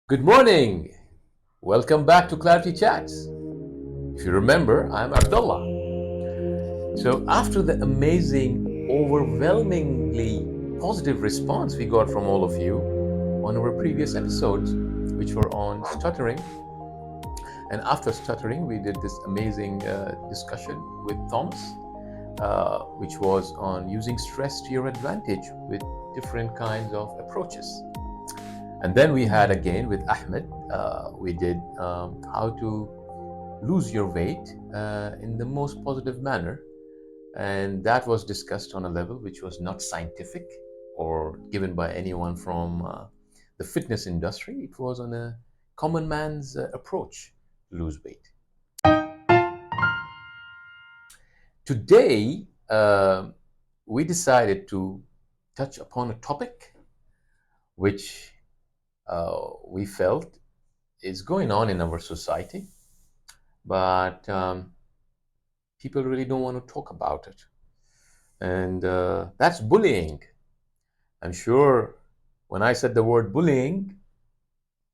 Good morning. Welcome back to Clarity Chats. If you remember, I'm Abdullah. So, after the amazing, overwhelmingly positive response we got from all of you on our previous episodes, which were on stuttering, and after stuttering, we did this amazing discussion with Thomas, which was on using stress to your advantage with different kinds of approaches. And then we had again with Ahmed, we did how to lose your weight in the most positive manner. And that was discussed on a level which was not scientific or given by anyone from the fitness industry. It was on a common man's approach to lose weight. Today, we decided to touch upon a topic which we felt is going on in our society, but people really don't want to talk about it. And that's bullying. I'm sure when I said the word bullying,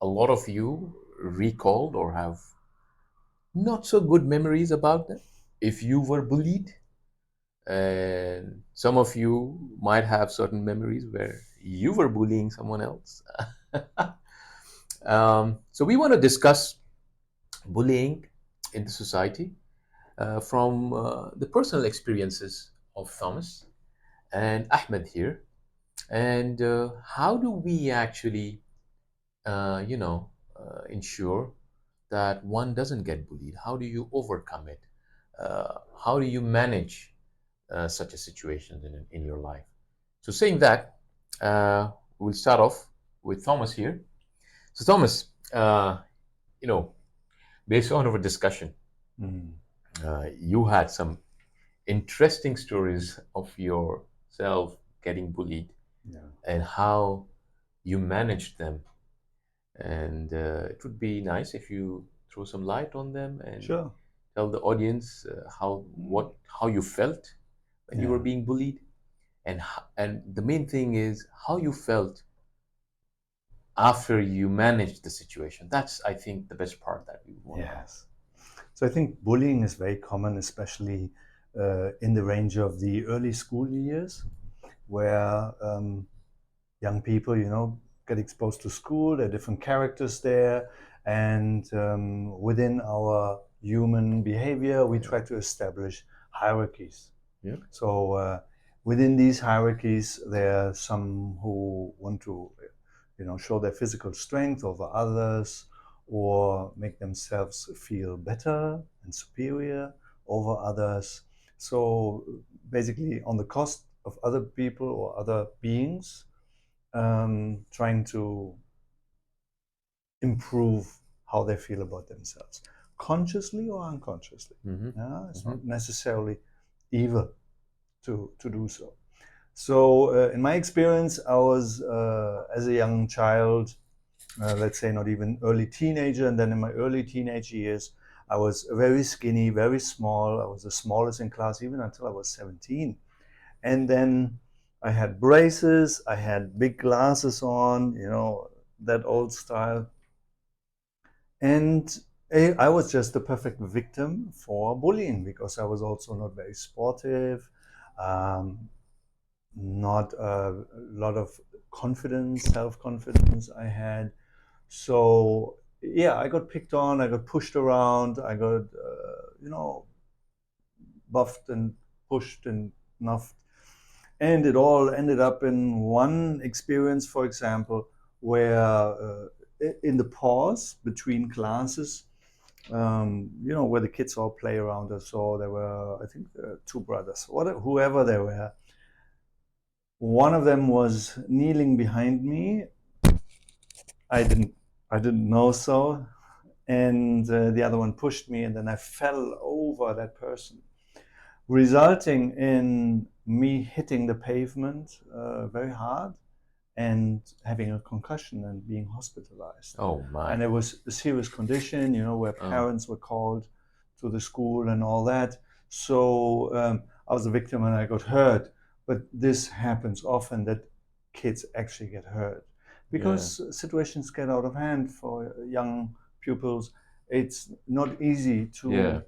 a lot of you recalled or have not so good memories about that. If you were bullied, and some of you might have certain memories where you were bullying someone else. So we want to discuss bullying in the society from the personal experiences of Thomas and Ahmed here. And how do we actually, ensure that one doesn't get bullied? How do you overcome it? How do you manage such a situation in your life? So, saying that, we'll start off with Thomas here. So, Thomas, you know, based on our discussion, you had some interesting stories of yourself getting bullied Yeah. and how you managed them. And it would be nice if you throw some light on them and Sure. tell the audience how you felt when you were Yeah. being bullied, and the main thing is how you felt after you managed the situation. That's, I think, the best part that we want to have. Yes. So I think bullying is very common, especially in the range of the early school years, where young people, get exposed to school. There are different characters there, and within our human behavior, we try to establish hierarchies. Yeah. So within these hierarchies, there are some who want to, show their physical strength over others, or make themselves feel better and superior over others. So basically, on the cost of other people or other beings, trying to improve how they feel about themselves, consciously or unconsciously. Mm-hmm. Yeah, it's Mm-hmm. not necessarily evil to do so. So, in my experience, I was, as a young child, let's say not even early teenager, and then in my early teenage years, I was very skinny, very small. I was the smallest in class even until I was 17. And then I had braces, I had big glasses on, that old style. And I was just the perfect victim for bullying because I was also not very sportive. Um, not a lot of confidence, self-confidence I had. So yeah, I got picked on, I got pushed around, I got, buffed and pushed and nuffed. And it all ended up in one experience, for example, where in the pause between classes, where the kids all play around us. So there were, I think, two brothers, whoever they were. One of them was kneeling behind me. I didn't, I didn't know so, and the other one pushed me, and then I fell over that person, resulting in me hitting the pavement very hard and having a concussion and being hospitalized. Oh my. And it was a serious condition, where Oh. parents were called to the school and all that. So I was a victim and I got hurt. But this happens often that kids actually get hurt. because situations get out of hand for young pupils. It's not easy to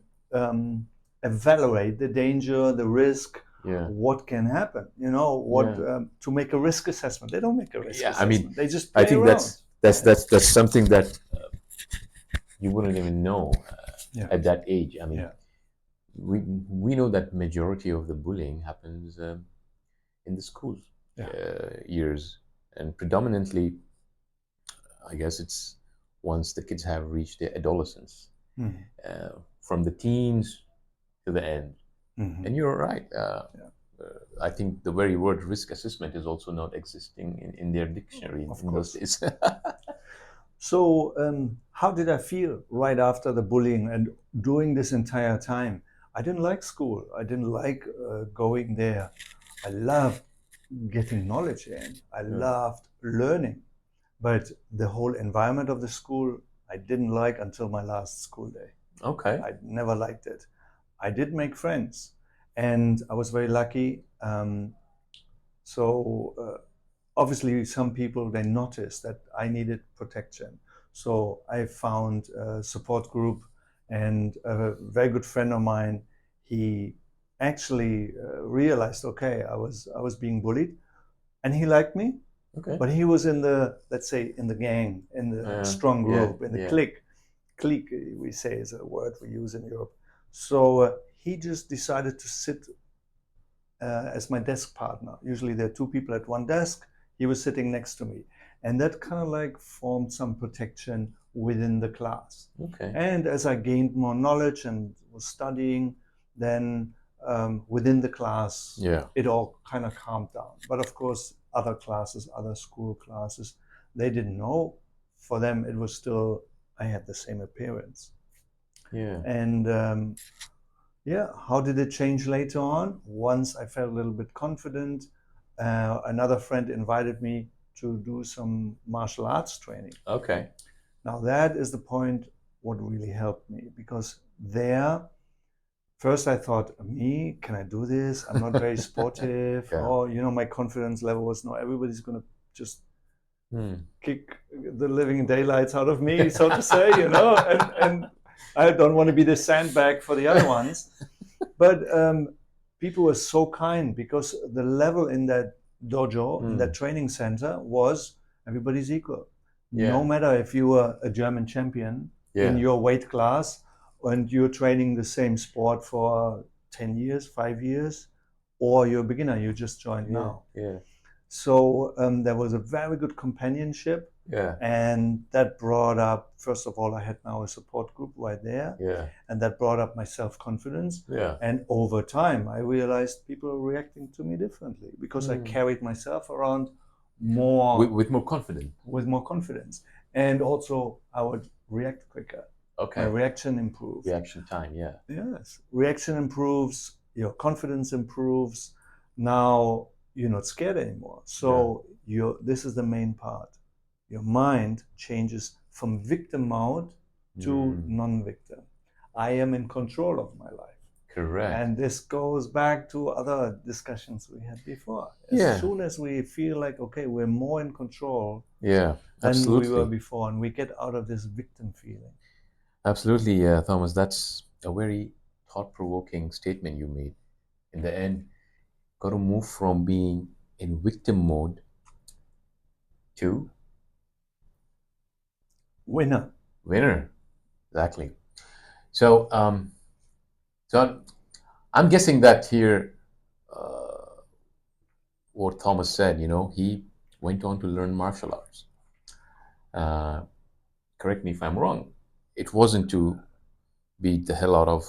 evaluate the danger, the risk, what can happen. You know what to make a risk assessment. They don't make a risk assessment. I mean, they just I play think around. that's something that you wouldn't even know at that age. I mean, Yeah. we know that majority of the bullying happens in the school years, and predominantly, I guess it's once the kids have reached their adolescence, from the teens to the end. And you're right. I think the very word risk assessment is also not existing in their dictionary in those days. So, how did I feel right after the bullying and during this entire time? I didn't like school. I didn't like going there. I loved getting knowledge in. I loved learning. But the whole environment of the school, I didn't like until my last school day. Okay. I never liked it. I did make friends, and I was very lucky. Obviously, some people, they noticed that I needed protection. So I found a support group, and a very good friend of mine, he actually realized, okay, I was being bullied, and he liked me. Okay. But he was in the, let's say, in the gang, in the strong group, in the clique. Clique, we say, is a word we use in Europe. So he just decided to sit as my desk partner. Usually there are two people at one desk. He was sitting next to me. And that kind of like formed some protection within the class. Okay. And as I gained more knowledge and was studying, then within the class, it all kind of calmed down. But of course, other classes, other school classes, they didn't know. For them, it was still, I had the same appearance. And how did it change later on? Once I felt a little bit confident, another friend invited me to do some martial arts training. Okay. Now that is the point what really helped me, because there, first I thought, me, can I do this? I'm not very sportive. Oh, you know, my confidence level was, no, everybody's going to just kick the living daylights out of me, so to say, you know, and I don't want to be the sandbag for the other ones. But people were so kind, because the level in that dojo, in that training center, was everybody's equal. No matter if you were a German champion in your weight class and you're training the same sport for 10 years, 5 years, or you're a beginner, you just joined now. So there was a very good companionship. And that brought up, first of all, I had now a support group right there. And that brought up my self-confidence. And over time, I realized people were reacting to me differently, because I carried myself around more with more confidence. With more confidence. And also, I would react quicker. Okay. My reaction improved. Reaction time, Yes. Reaction improves, your confidence improves. Now you're not scared anymore. So this is the main part. Your mind changes from victim mode to non-victim. I am in control of my life. Correct. And this goes back to other discussions we had before. As soon as we feel like, okay, we're more in control than we were before, and we get out of this victim feeling. Absolutely, Thomas. That's a very thought-provoking statement you made. In the end, got to move from being in victim mode to winner. Exactly. So, I'm guessing that here, what Thomas said, you know, he went on to learn martial arts. Correct me if I'm wrong. It wasn't to beat the hell out of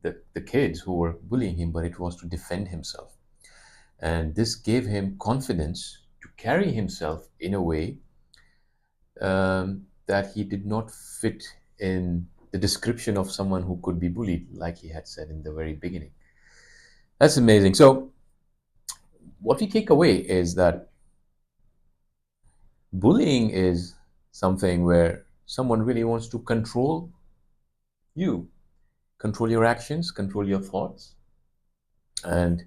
the kids who were bullying him, but it was to defend himself. And this gave him confidence to carry himself in a way that he did not fit in the description of someone who could be bullied, like he had said in the very beginning. That's amazing. So what we take away is that bullying is something where someone really wants to control you, control your actions, control your thoughts. And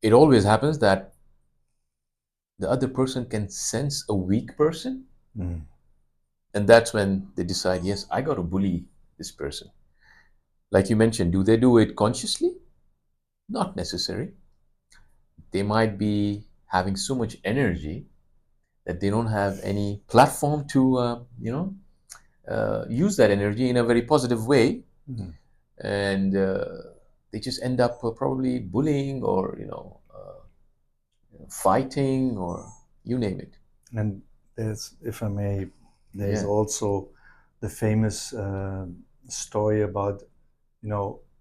it always happens that the other person can sense a weak person, Mm. and that's when they decide, yes, I got to bully this person. Like you mentioned, do they do it consciously? Not necessary. They might be having so much energy that they don't have any platform to, use that energy in a very positive way, Mm. and they just end up probably bullying or fighting or you name it. And there's, if I may, there's Yeah, also the famous story about,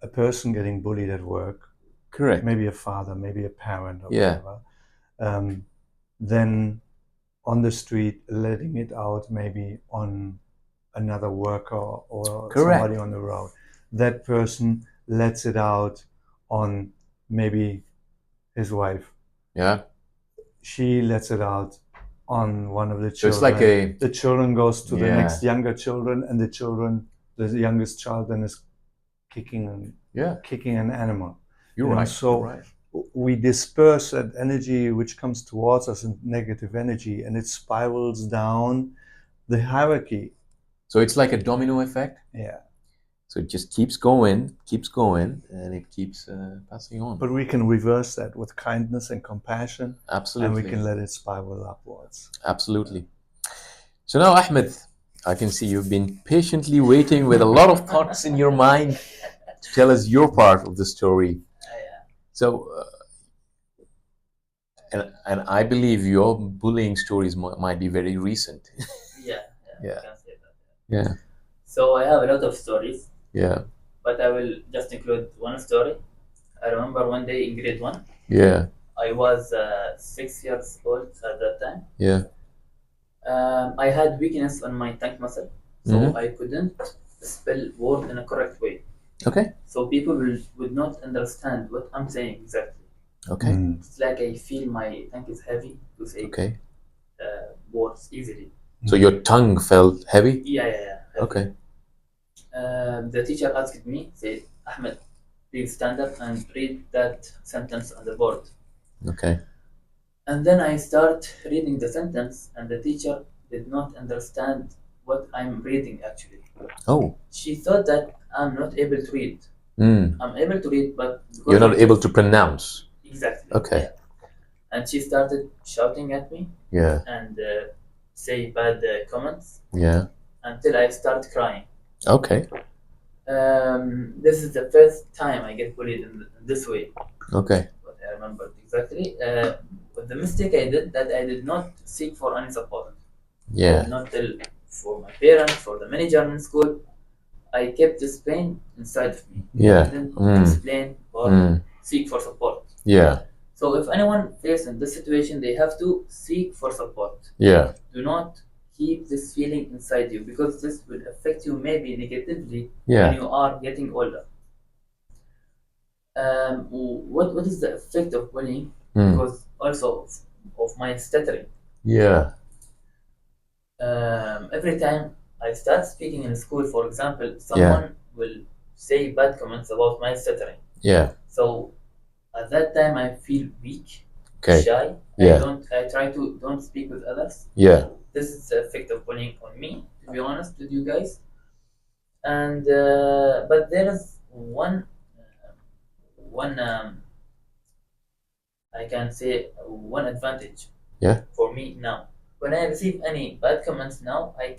a person getting bullied at work, correct. maybe a father, maybe a parent, or Yeah, whatever. Then on the street, letting it out maybe on another worker or somebody correct. on the road. That person lets it out on maybe his wife. Yeah. She lets it out on one of the So it's like children. a, The children goes to the yeah, next younger children, and the youngest child then is kicking yeah. an animal. You're right. You're So right. we disperse that energy which comes towards us in negative energy, and it spirals down the hierarchy. So it's like a domino effect. Yeah. So it just keeps going, and it keeps passing on. But we can reverse that with kindness and compassion, and we Absolutely. can let it spiral upwards. Absolutely. So now, Ahmed, I can see you've been patiently waiting with a lot of thoughts in your mind to tell us your part of the story. So, and I believe your bullying stories might be very recent. Yeah, Yeah. I can say that. Yeah. So I have a lot of stories, Yeah. but I will just include one story. I remember one day in grade one, Yeah. I was 6 years old at that time. Yeah. I had weakness on my tongue muscle, so Mhm. I couldn't spell word in a correct way. Okay. So people would not understand what I'm saying exactly. Okay. It's like I feel my tongue is heavy to say Okay. words easily. So your tongue felt heavy? Yeah. Heavy. Okay. The teacher asked me, said, Ahmed, please stand up and read that sentence on the board. Okay. And then I start reading the sentence, and the teacher did not understand what I'm reading actually. Oh. She thought that I'm not able to read. Mm. I'm able to read, but You're not able to pronounce. Exactly. Okay. Yeah. And she started shouting at me Yeah. and say bad comments Yeah. until I start crying. Okay. This is the first time I get bullied in this way. Okay. What I remember exactly. But the mistake I did that I did not seek for any support. I Yeah. did not tell for my parents, for the manager in school. I kept this pain inside of me. Yeah. I didn't Mm. explain or Mm. seek for support. Yeah. So if anyone faces in this situation, they have to seek for support. Yeah. Do not keep this feeling inside you because this will affect you maybe negatively Yeah. when you are getting older. What is the effect of bullying? Mm. Because also of my stuttering. Yeah. Every time I start speaking in school, for example, someone will say bad comments about my stuttering. Yeah. So at that time, I feel weak, Okay. shy. Yeah. I try to don't speak with others. Yeah. This is the effect of bullying on me, to be honest with you guys. And but there is one I can say one advantage. Yeah. For me now. When I receive any bad comments now, I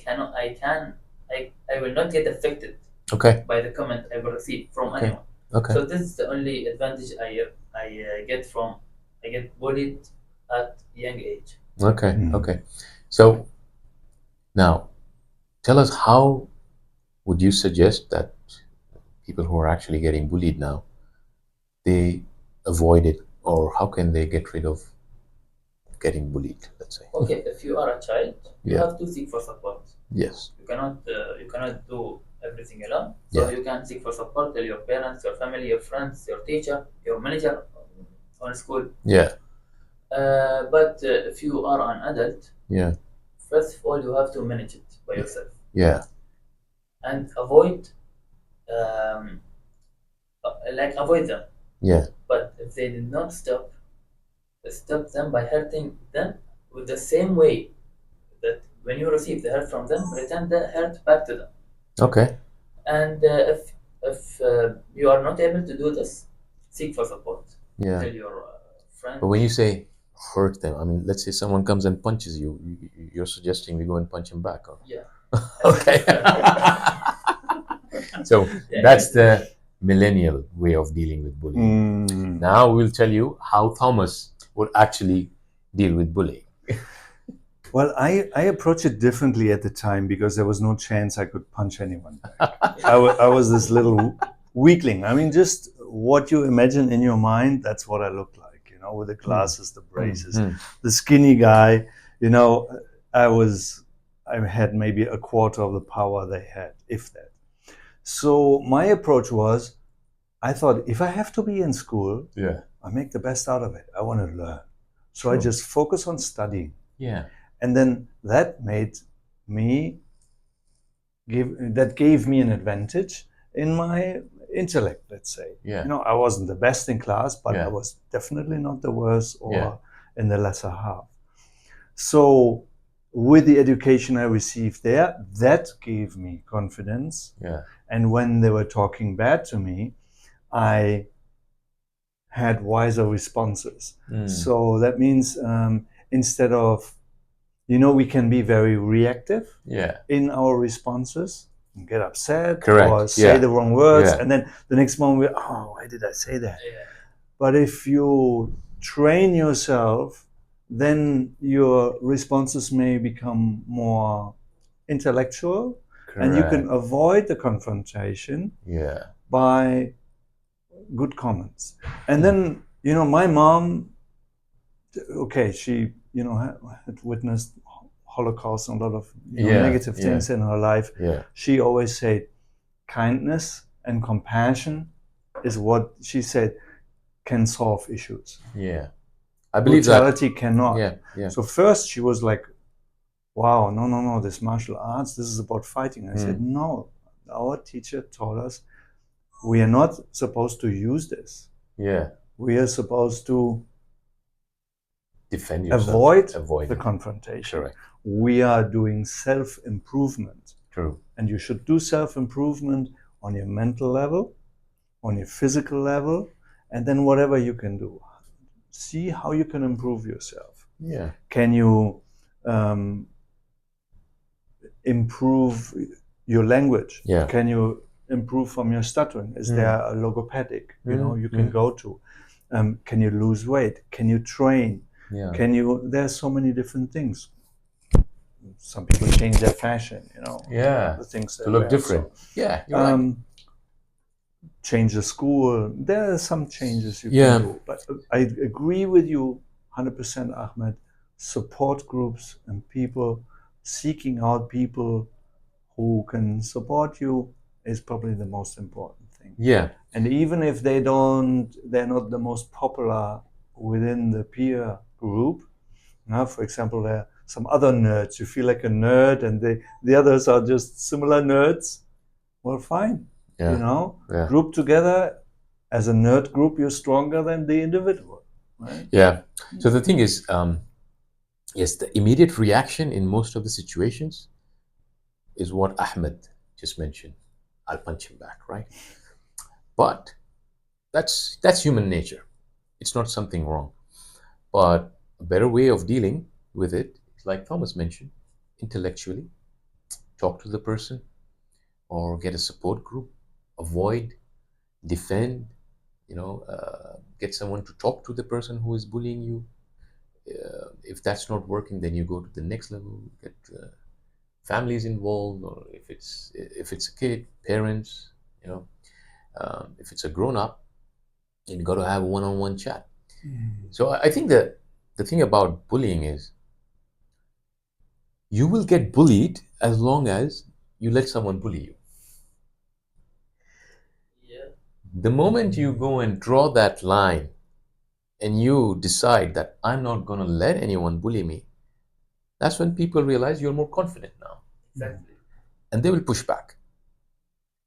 will not get affected Okay. by the comment I will receive from Okay. anyone. Okay. So this is the only advantage I get from I get bullied at young age. Okay. Mm. Okay. So now, tell us, how would you suggest that people who are actually getting bullied now, they avoid it, or how can they get rid of getting bullied? Let's say. Okay, if you are a child, you Yeah. have to seek for support. Yes. You cannot do everything alone. So Yeah. you can seek for support. Tell your parents, your family, your friends, your teacher, your manager on school. Yeah. But if you are an adult, Yeah. first of all, you have to manage it by yourself Yeah. and avoid, avoid them. Yeah. But if they did not stop them by hurting them with the same way that when you receive the hurt from them, return the hurt back to them. Okay. And if you are not able to do this, seek for support. Yeah. Tell your friend. But when you say hurt them, I mean, let's say someone comes and punches you, you're suggesting we go and punch him back, or? Yeah. Okay. So Yeah, that's the millennial way of dealing with bullying. Mm. Now we'll tell you how Thomas would actually deal with bullying. Well, I approached it differently at the time because there was no chance I could punch anyone back. I was this little weakling. I mean, just what you imagine in your mind, that's what I looked like, you know, with the glasses, the braces, the skinny guy. You know, I had maybe a quarter of the power they had, if that. So my approach was, I thought, if I have to be in school, Yeah. I make the best out of it. I want to learn. So I True. just focus on studying. Yeah. And then that made me gave me an advantage in my intellect, let's say. Yeah. You know, I wasn't the best in class, but Yeah. I was definitely not the worst or Yeah. in the lesser half. So with the education I received there, that gave me confidence. Yeah. And when they were talking bad to me, I had wiser responses. So that means instead of, you know, we can be very reactive Yeah. in our responses and get upset Correct. or say Yeah. the wrong words. Yeah. And then the next moment, why did I say that? Yeah. But if you train yourself, then your responses may become more intellectual. And you can avoid the confrontation Yeah. by good comments. And then, you know, my mom, okay, she, you know, had witnessed Holocaust and a lot of negative things in her life. Yeah. She always said, kindness and compassion is what she said can solve issues. Yeah. I believe Brutality cannot. Yeah. Yeah. So first she was like, wow, no, this martial arts, this is about fighting. I said, no, our teacher taught us we are not supposed to use this. Yeah. We are supposed to Defend yourself. avoid the it. confrontation. Correct. We are doing self-improvement. True. And you should do self-improvement on your mental level, on your physical level, and then whatever you can do. See how you can improve yourself. Yeah. Can you improve your language? Yeah. Can you improve from your stuttering? Is there a logopedic, you know, you can go to? Can you lose weight? Can you train? Yeah. There's so many different things. Some people change their fashion, you know. Yeah. The things To look different. Yeah. You're right. Change the school. There are some changes you Yeah. can do. But I agree with you 100%, Ahmed. Support groups and people, seeking out people who can support you is probably the most important thing. Yeah. And even if they're not the most popular within the peer group. Now, for example, there are some other nerds. You feel like a nerd, and the others are just similar nerds. Well, fine. Yeah. You know, Yeah. group together as a nerd group, you're stronger than the individual, right? Yeah. So the thing is, yes, the immediate reaction in most of the situations is what Ahmed just mentioned. I'll punch him back, right? But that's human nature. It's not something wrong. But a better way of dealing with it is, like Thomas mentioned, intellectually. Talk to the person or get a support group. Avoid, defend, get someone to talk to the person who is bullying you. If that's not working, then you go to the next level, get families involved, or if it's a kid, parents, if it's a grown up, you got to have a one-on-one chat. So I think that the thing about bullying is you will get bullied as long as you let someone bully you. Yeah. The moment you go and draw that line and you decide that I'm not going to let anyone bully me, that's when people realize you're more confident now. Exactly. And they will push back.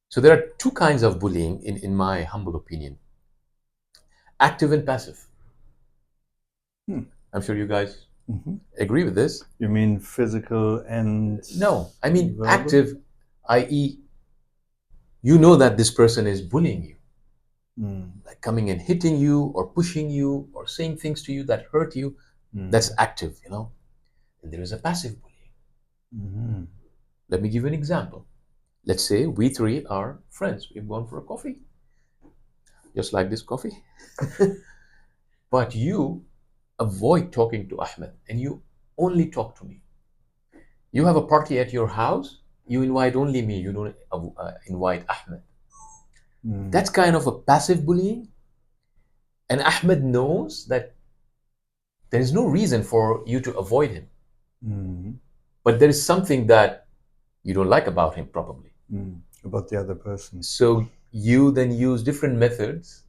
So there are two kinds of bullying, in my humble opinion: active and passive. I'm sure you guys Mhm. Agree with this? You mean physical and No, I mean verbal? active, i.e., you know that this person is bullying you, Mm. like coming and hitting you or pushing you or saying things to you that hurt you. Mm. That's active, And there is a passive bullying. Mhm. Let me give you an example. Let's say we three are friends. We've gone for a coffee, just like this coffee. But you avoid talking to Ahmed and you only talk to me. You have a party at your house, you invite only me, you don't invite Ahmed. Mm. That's kind of a passive bullying. And Ahmed knows that there is no reason for you to avoid him. Mm. But there is something that you don't like about him, probably. Mm. About the other person. So you then use different methods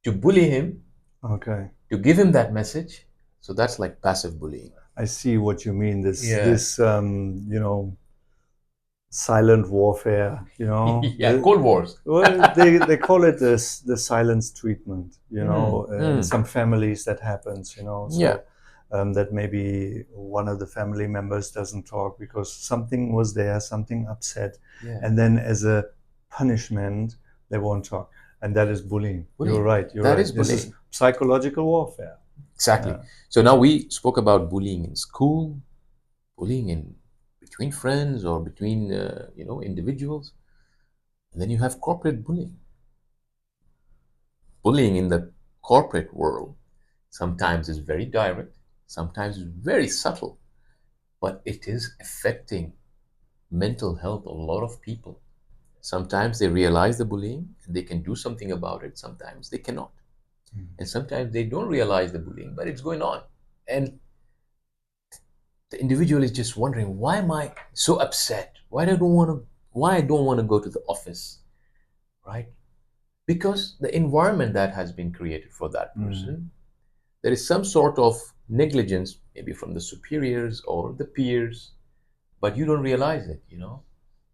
to bully him, Okay. to give him that message. So that's like passive bullying. I see what you mean. Yeah. This silent warfare. Yeah, Cold Wars. Well, they call it this the silence treatment. In mm. some families that happens. So Yeah. that maybe one of the family members doesn't talk because something was there, something upset, Yeah. and then as a punishment they won't talk, and that is bullying. Bullying. You're right. That right. is This is bullying. psychological warfare. Exactly. Yeah. So now we spoke about bullying in school, bullying in between friends or between individuals. And then you have corporate bullying. Bullying in the corporate world sometimes is very direct, sometimes very subtle, but it is affecting mental health of a lot of people. Sometimes they realize the bullying and they can do something about it. Sometimes they cannot. And sometimes they don't realize the bullying, but it's going on. And the individual is just wondering, why am I so upset? Why I don't want to go to the office, right? Because the environment that has been created for that person, there is some sort of negligence, maybe from the superiors or the peers, but you don't realize it.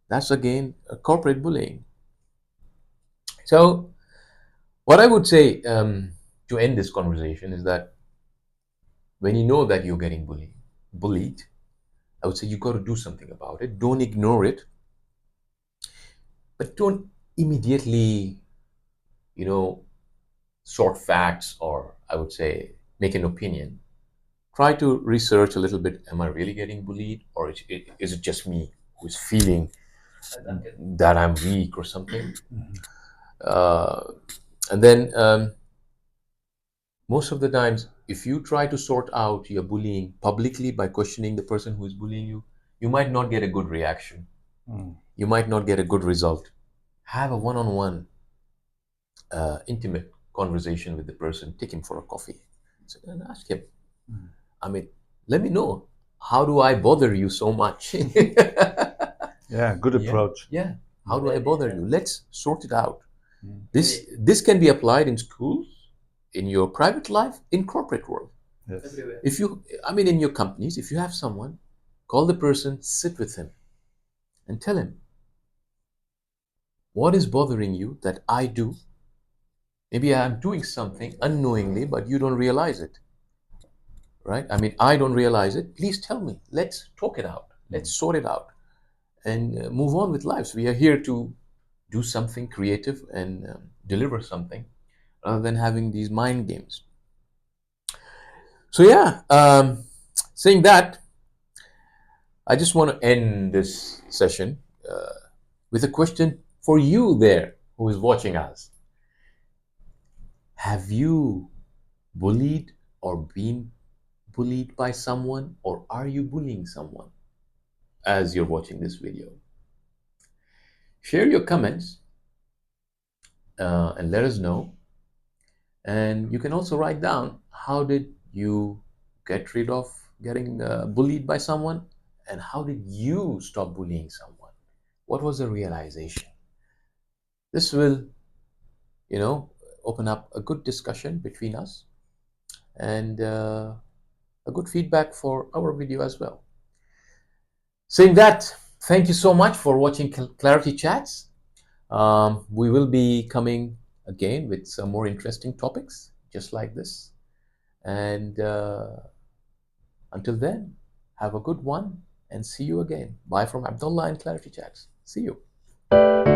That's again a corporate bullying. So, what I would say to end this conversation is that when you know that you're getting bullied, I would say you got to do something about it. Don't ignore it, but don't immediately, you know, sort facts or I would say make an opinion. Try to research a little bit. Am I really getting bullied, or is it just me who's feeling that I'm weak or something? Uh, and then most of the times, if you try to sort out your bullying publicly by questioning the person who is bullying you, you might not get a good reaction. You might not get a good result. Have a one-on-one, intimate conversation with the person. Take him for a coffee and ask him. I mean, let me know. How do I bother you so much? Yeah, good approach. Yeah. How do I bother you? Let's sort it out. This can be applied in schools, in your private life, in corporate world. Yes. Everywhere. If you, I mean, in your companies, if you have someone, call the person, sit with him, and tell him what is bothering you that I do. Maybe I'm doing something unknowingly, but you don't realize it, right? I mean, I don't realize it. Please tell me. Let's talk it out. Let's sort it out and move on with lives. We are here to do something creative and deliver something rather than having these mind games. So, yeah, saying that, I just want to end this session with a question for you there who is watching us. Have you bullied or been bullied by someone, or are you bullying someone as you're watching this video? Share your comments and let us know. And you can also write down, how did you get rid of getting bullied by someone, and how did you stop bullying someone? What was the realization? This will, open up a good discussion between us and a good feedback for our video as well. Saying that, thank you so much for watching Clarity Chats. We will be coming again with some more interesting topics just like this. And Until then, have a good one and see you again. Bye from Abdullah and Clarity Chats. See you.